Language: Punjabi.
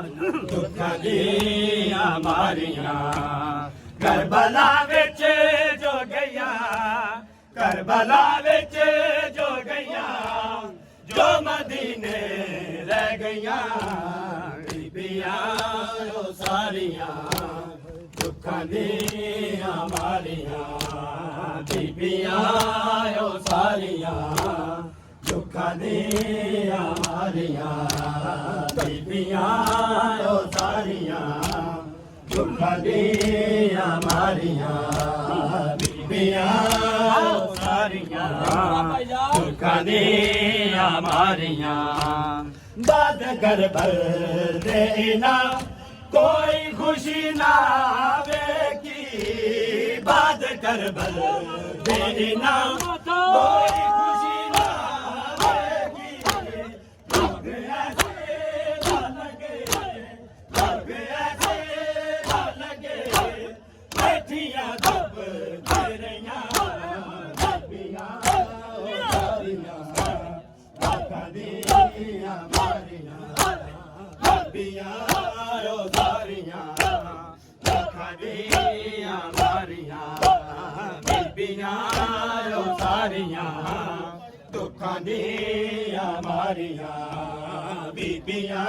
ਦੁੱਖਾਂ ਦੀਆਂ ਮਾਰੀਆਂ ਕਰਬਲਾ ਵਿੱਚ ਜੋ ਗਈਆਂ ਕਰਬਲਾ ਵਿੱਚ ਜੋ ਗਈਆਂ ਜੋ ਮਦੀਨੇ ਰਹਿ ਗਈਆਂ ਬੀਬੀਆਂ ਉਹ ਸਾਰੀਆਂ ਦੁੱਖਾਂ ਦੀਆਂ ਮਾਰੀਆਂ ਬੀਬੀਆਂ ਉਹ ਸਾਰੀਆਂ ਦੁੱਖਾਂ ਦੀਆਂ ਮਾਰੀਆਂ ਬੀਬੀਆਂ ਉਹ ਸਾਰੀਆਂ ਦੁੱਖਾਂ ਦੀਆਂ ਮਾਰੀਆਂ ਬੀਬੀਆਂ ਉਹ ਸਾਰੀਆਂ ਦੁੱਖਾਂ ਦੀਆਂ ਮਾਰੀਆਂ ਬਾਦ ਗਰਬਲ ਦੇ ਨਾ ਕੋਈ ਖੁਸ਼ੀ ਨਾ ਵੇਖੀ ਬਾਦ ਗਰਬਲ ਦੇ ਨਾ ਕੋਈ ਖੁਸ਼ੀ ਨਾ ਵੇਖੀ ਲੋਗ ਐਸੇ ਨਾ ਲਗੇ ਲੋਗ ਐਸੇ ਨਾ ਲਗੇ ਬੈਠੀਆਂ ਧੁੱਪ ਦੇ ਰਹੀਆਂ ਬੀਬੀਆਂ ਉਹ ਸਾਰੀਆਂ ਦੁੱਖਾਂ ਦੀਆਂ ਮਾਰੀਆਂ ਬੀਬੀਆਂ ਉਹ ਸਾਰੀਆਂ ਦੁੱਖਾਂ ਦੀਆਂ ਮਾਰੀਆਂ ਬੀਬੀਆਂ ਉਹ ਸਾਰੀਆਂ ਦੁੱਖਾਂ ਦੀਆਂ ਮਾਰੀਆਂ ਬੀਬੀਆਂ